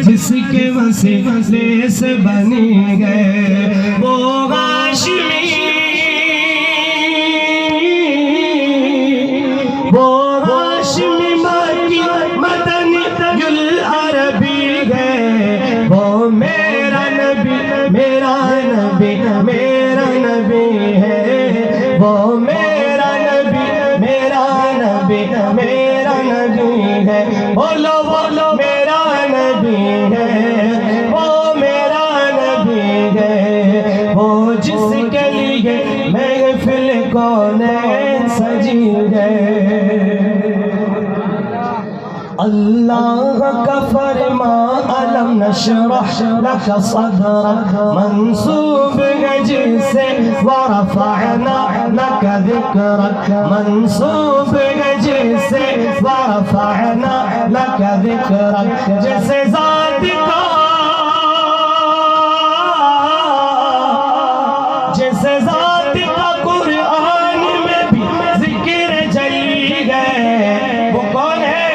جس کے وسیلے سے بنی گئے وہ ہاشمی، وہ ہاشمی مکی مدنی العربی ہے، وہ میرا نبی میرا نبی میرا نبی ہے، وہ میرا نبی میرا نبی میرا نبی ہے، بولو بولو میرا نبی ہے، وہ میرا نبی ہے، وہ جس کے لیے محفل کونین سجی ہے۔ اللہ کا فرمان علم نشرح لک صدرک منصوب ہے جس سے، ورفعنا لک ذکرک منصوب ہے جس سے، ورفعنا لک ذکرک جیسے ذات کا، جیسے ذات کا قرآن میں بھی ذکر جلی ہے، وہ کون ہے؟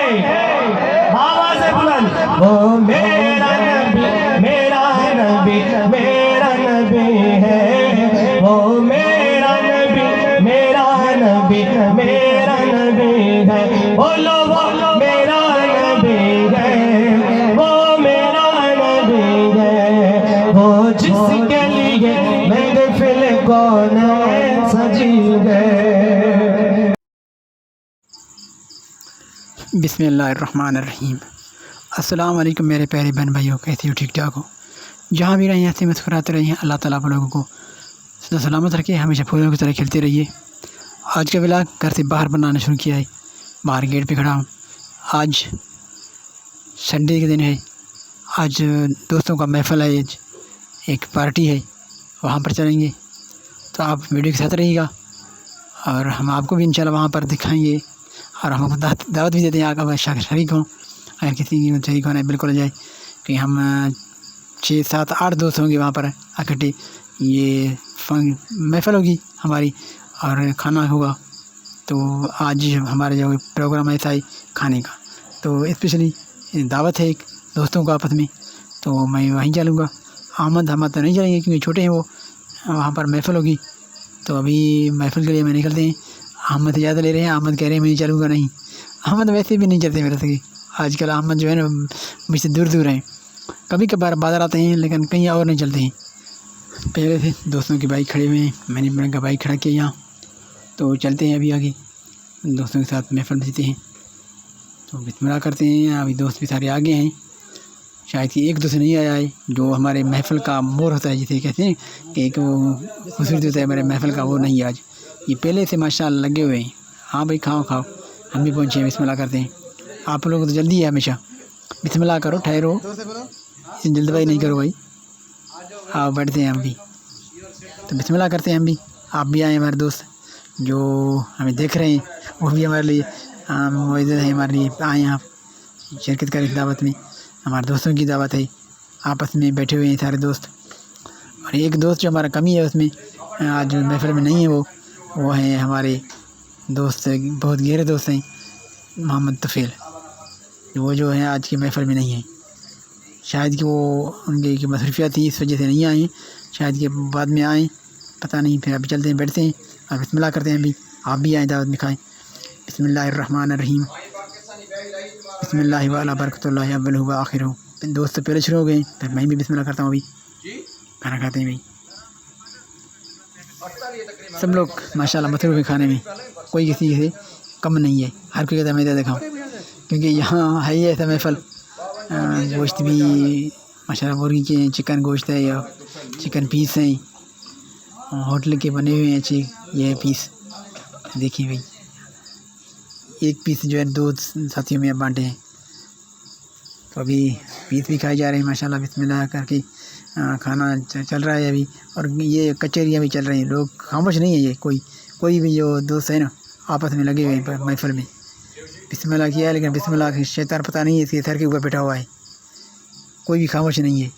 آواز بلند، وہ میرا نبی میرا نبی میرا نبی ہے، وہ میرا نبی میرا نبی میرا نبی ہے، بولو وہ میرا نبی ہے، وہ میرا نبی ہے، وہ جس کے لیے محفل کونین سجی ہے۔ بسم اللہ الرحمن الرحیم۔ السلام علیکم میرے پیارے بہن بھائیوں، کیسے ہو؟ ٹھیک ٹھاک ہو؟ جہاں بھی رہیں ایسے مسکراتے رہیے، اللہ تعالیٰ آپ لوگوں کو سلامت رکھے، ہمیشہ پھولوں کی طرح کھلتے رہیے۔ آج کا ولاگ گھر سے باہر بنانا شروع کیا ہے، باہر گیٹ پہ کھڑا ہوں۔ آج سنڈے کے دن ہے، آج دوستوں کا محفل ہے، آج ایک پارٹی ہے، وہاں پر چلیں گے، تو آپ ویڈیو کے ساتھ رہیے گا اور ہم آپ کو بھی انشاءاللہ وہاں پر دکھائیں گے، اور ہم کو دعوت بھی دیتے ہیں آگا شریک ہوں، اگر کسی کی شریک ہونا ہے بالکل جائے، کہ ہم 6 7 8 دوست ہوں گے وہاں پر اکٹھے، یہ محفل ہوگی ہماری اور کھانا ہوگا۔ تو آج ہمارا جو پروگرام ایسا ہے کھانے کا، تو اسپیشلی دعوت ہے ایک دوستوں کو آپس میں، تو میں وہیں چلوں گا۔ احمد تو نہیں چلیں گے کیونکہ چھوٹے ہیں وہ، وہاں پر محفل ہوگی، تو ابھی محفل کے لیے میں نکلتے ہیں۔ احمد سے زیادہ لے رہے ہیں، احمد کہہ رہے ہیں میں نہیں چلوں گا، نہیں احمد ویسے بھی نہیں چلتے میرے سے، آج کل احمد جو ہے نا مجھ سے دور ہیں، کبھی کبھار بازار آتے ہیں لیکن کہیں اور نہیں چلتے ہیں۔ پہلے سے دوستوں کی بائک کھڑے ہوئے ہیں، میں نے اپنے کا بائک کھڑا کیا یہاں، تو چلتے ہیں ابھی آگے، دوستوں کے ساتھ محفل بھیجتے ہیں، تو بسم اللہ کرتے ہیں۔ ابھی دوست بھی سارے آگے ہیں، شاید کہ ایک دوسرے نہیں آیا ہے، جو ہمارے محفل کا مور ہوتا ہے جسے کہتے ہیں کہ ایک وہ خوبصورتی ہوتا ہے ہمارے محفل کا، وہ نہیں ہے آج، یہ پہلے سے ماشاءاللہ لگے ہوئے ہیں۔ ہاں بھائی کھاؤ کھاؤ، ہم بھی پہنچے ہیں، بسم اللہ کرتے ہیں۔ آپ لوگوں کو تو جلدی ہے ہمیشہ، بسم اللہ کرو، ٹھہرو، جلد بازی نہیں کرو بھائی، آؤ بیٹھتے ہیں ہم بھی، تو بسم اللہ کرتے ہیں ہم بھی۔ آپ بھی آئیں، ہمارے دوست جو ہمیں دیکھ رہے ہیں وہ بھی ہمارے لیے معزز ہیں، ہمارے لیے آئیں، آپ شرکت کریں اس دعوت میں، ہمارے دوستوں کی دعوت ہے، آپس میں بیٹھے ہوئے ہیں سارے دوست۔ اور ایک دوست جو ہمارا کمی ہے اس میں، آج محفل میں نہیں ہے، وہ ہیں ہمارے دوست، بہت گہرے دوست ہیں، محمد طفیل، وہ جو ہیں آج کی محفل میں نہیں ہیں، شاید کہ وہ ان کی مصروفیات تھی اس وجہ سے نہیں آئے ہیں، شاید کہ بعد میں آئیں، پتہ نہیں۔ پھر ابھی چلتے ہیں، بیٹھتے ہیں اور بسم اللہ کرتے ہیں ابھی۔ آپ بھی آئیں، دعوت میں کھائیں۔ بسم اللہ الرحمن الرحیم، بسم اللہ وعلی برکۃ اللہ اولہ و آخرہ۔ دوست تو پہلے شروع ہو گئے، پھر میں بھی بسم اللہ کرتا ہوں، ابھی کھانا کھاتے ہیں بھائی۔ سب لوگ ماشاءاللہ مصروف ہیں کھانے میں، کوئی کسی سے کم نہیں ہے، ہر کوئی کہتا ہے میں زیادہ کھاؤں، کیونکہ یہاں ہے ہی ایسا محفل، گوشت بھی ماشاءاللہ مرغی کے چکن گوشت ہے یا چکن پیس ہیں، ہوٹل کے بنے ہوئے ہیں اچھے، یہ پیس دیکھیں بھائی، ایک پیس جو ہے 2 ساتھیوں میں بانٹے ہیں، تو ابھی پیس بھی کھائے جا رہے ہیں ماشاءاللہ، بسم اللہ کر کے کھانا چل رہا ہے ابھی، اور یہ کچہریاں بھی چل رہی ہیں، لوگ خاموش نہیں ہیں، یہ کوئی بھی جو دوست ہے نا آپس میں لگے ہوئے ہیں محفل میں، بسم اللہ کیا ہے، لیکن بسم اللہ کے شیطان پتہ نہیں ہے اس کے سر کے اوپر بیٹھا ہوا ہے، کوئی بھی خاموش نہیں ہے،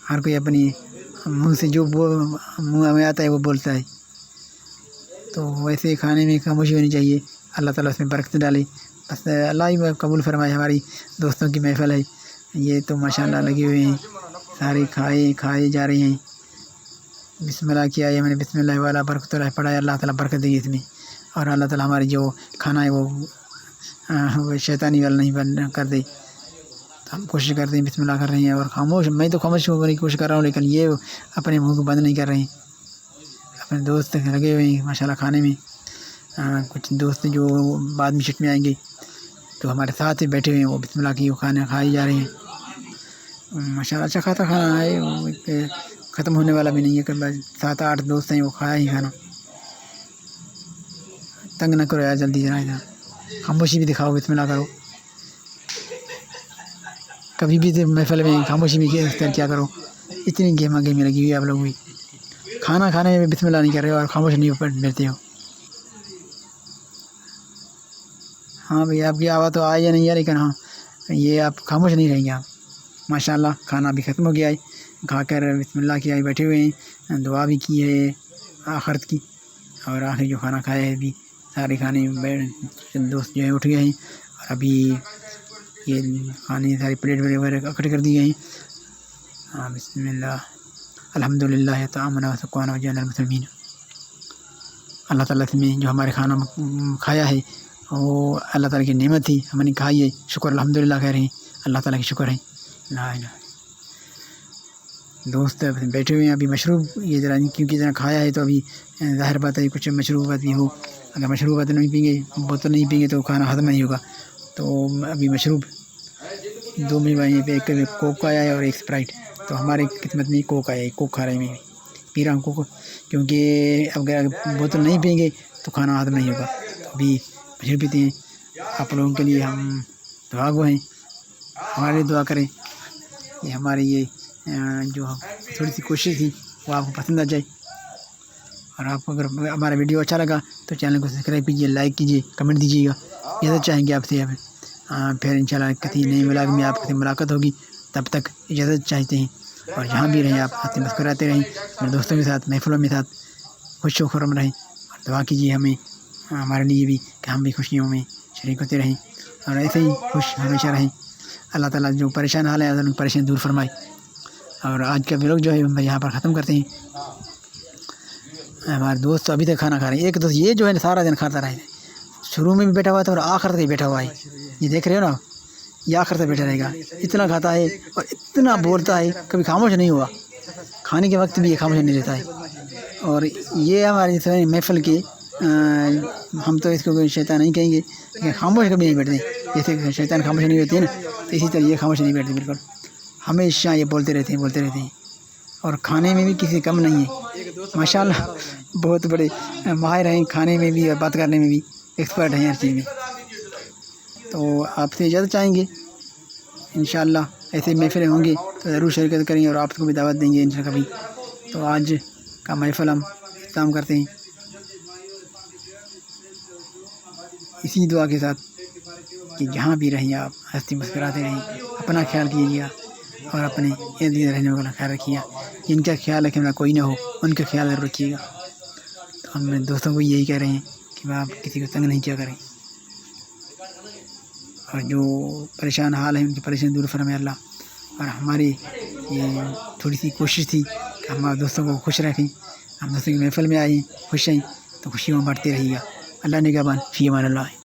ہر کوئی اپنی منہ سے جو منہ میں آتا ہے وہ بولتا ہے، تو ویسے کھانے میں خاموشی ہونی چاہیے، اللہ تعالیٰ اس میں برکت ڈالے، بس اللہ ہی قبول فرمائے۔ ہماری دوستوں کی محفل ہے، یہ تو ماشاءاللہ لگے ہوئے ہیں، سارے کھائے جا رہے ہیں۔ بسم اللہ کیا ہے، میں نے بسم اللہ والا برکت اللہ پڑھا ہے، اللہ تعالیٰ برکت دے گی اس میں، اور اللہ تعالیٰ ہمارے جو کھانا ہے وہ شیطانی والا نہیں کر دے۔ تو ہم کوشش کرتے ہیں، بسم اللہ کر رہے ہیں، اور خاموش، میں تو خاموش ہونے کی کوشش کر رہا ہوں، لیکن یہ اپنے منہ کو بند نہیں کر رہے ہیں۔ اپنے دوست لگے ہوئے ہیں ماشاءاللہ کھانے میں۔ کچھ دوست جو بعد میں شٹ میں آئیں گے تو ہمارے ساتھ ہی بیٹھے ہوئے ہیں، وہ بسم اللہ کی وہ کھانا کھائی جا رہے ہیں۔ ماشاءاللہ اچھا خاصا کھانا ہے، وہ ختم ہونے والا بھی نہیں ہے، کہ 7-8 دوست ہیں وہ کھایا ہی کھانا۔ تنگ نہ کرو یار، جلدی ذرا ادھر خاموشی بھی دکھاؤ، بسم اللہ کرو۔ کبھی بھی محفل میں خاموشی بھی اختیار کیا کرو، اتنی گیمیں لگی ہوئی ہے آپ لوگ بھی، کھانا کھانے میں بسم اللہ نہیں کر رہے ہو اور خاموش نہیں بیٹھتے ہو۔ ہاں بھئی آپ کی آواز تو آئی یا نہیں ہے، لیکن ہاں یہ آپ خاموش نہیں رہیں گے آپ۔ ماشاءاللہ کھانا بھی ختم ہو گیا ہے، کھا کر بسم اللہ کیا ہے، بیٹھے ہوئے ہیں، دعا بھی کی ہے آخرت کی، اور آخر جو کھانا کھایا ہے ابھی سارے کھانے دوست جو ہیں اٹھ گئے ہیں، اور ابھی یہ کھانے ساری پلیٹ وغیرہ اکٹھے کر دی گئے ہیں۔ بسم اللہ الحمدللہ طعامنا وسقانا وجعلنا المسلمین۔ اللہ تعالیٰ نے جو ہمارے کھانا کھایا ہے وہ اللہ تعالیٰ کی نعمت تھی، ہم نے کھائی ہے، شکر الحمدللہ کہہ رہے ہیں، اللہ تعالیٰ کی شکر ہے، لا الہ۔ دوست بیٹھے ہوئے ہیں ابھی مشروب، یہ ذرا کیونکہ ذرا کھایا ہے تو ابھی ظاہر بات ہے کچھ مشروبات بھی ہو، اگر مشروبات نہیں پیں گے، بوتل نہیں پیں گے تو کھانا ہضم نہیں ہوگا، تو ابھی مشروب 2 میوہ ہیں، ایک کوک آیا ہے اور ایک اسپرائٹ، تو ہمارے قسمت میں کوک آیا ہے، کوک کھا رہے ہیں، میں پی رہا ہوں کوک، کیونکہ اگر بوتل نہیں پیں گے تو کھانا ہضم نہیں ہوگا، تو ابھی مشروب پیتے ہیں۔ آپ لوگوں کے لیے ہم دعا گو ہیں، ہمارے دعا کریں، یہ ہماری یہ جو تھوڑی سی کوشش تھی وہ آپ کو پسند آ جائے، اور آپ کو اگر ہمارا ویڈیو اچھا لگا تو چینل کو سبسکرائب کیجیے، لائک کیجیے، کمنٹ دیجیے گا، اجازت چاہیں گے آپ سے اب، پھر انشاءاللہ کسی نئے ولاگ میں آپ سے ملاقات ہوگی، تب تک اجازت چاہتے ہیں، اور جہاں بھی رہیں آپ ہنستے مسکراتے رہیں، اپنے دوستوں کے ساتھ محفلوں کے ساتھ خوش و خرم رہیں، اور دعا کیجیے ہمیں، ہمارے لیے بھی، کہ ہم بھی خوشیوں میں شریک ہوتے رہیں، اور ایسے ہی خوش ہمیشہ رہیں۔ اللہ تعالیٰ جو پریشان حال ہے ان پریشان دور فرمائے۔ اور آج کا ولاگ جو ہے ہم یہاں پر ختم کرتے ہیں۔ ہمارے دوست ابھی تک کھانا کھا رہے ہیں، ایک دوست یہ جو ہے سارا دن کھاتا رہے، شروع میں بھی بیٹھا ہوا تھا اور آخر تک بیٹھا ہوا ہے، یہ دیکھ رہے ہو نا، یہ آخر تک بیٹھا رہے گا، اتنا کھاتا ہے اور اتنا بولتا ہے، کبھی خاموش نہیں ہوا، کھانے کے وقت بھی یہ خاموش نہیں رہتا ہے۔ اور یہ ہماری محفل کی ہم تو اس کو شیطان نہیں کہیں گے، لیکن خاموش کبھی نہیں بیٹھتے، جیسے شیطان خاموش نہیں ہوتی ہے نا، تو اسی طرح یہ خاموش نہیں بیٹھتے، بالکل ہمیشہ یہ بولتے رہتے ہیں، اور کھانے میں بھی کسی کم نہیں ہے، ماشاءاللہ بہت بڑے ماہر ہیں کھانے میں بھی اور بات کرنے میں بھی، ایکسپرٹ ہیں ہر چیز میں۔ تو آپ سے اجازت چاہیں گے، انشاءاللہ ایسے محفلیں ہوں گے تو ضرور شرکت کریں گے، اور آپ کو بھی دعوت دیں گے انشاءاللہ کبھی۔ تو آج کا محفل ہم اختتام کرتے ہیں اسی دعا کے ساتھ کہ جہاں بھی رہیں آپ ہنستے مسکراتے رہیں، اپنا خیال کیجیے اور اپنے ارد گرد رہنے والا خیال رکھیے، جن کا خیال رکھنے والا کوئی نہ ہو ان کا خیال ضرور رکھیے گا۔ تو ہم دوستوں کو یہی کہہ رہے ہیں کہ آپ کسی کو تنگ نہیں کیا کریں، اور جو پریشان حال ہیں ان کی پریشانی دور فرمائے اللہ، اور ہماری یہ تھوڑی سی کوشش تھی کہ ہم دوستوں کو خوش رکھیں، ہم دوستوں کی محفل میں آئے ہیں، خوش ہیں، تو خوشیوں میں بانٹتے رہیے گا۔ اللہ نگہبان، فی امان اللہ۔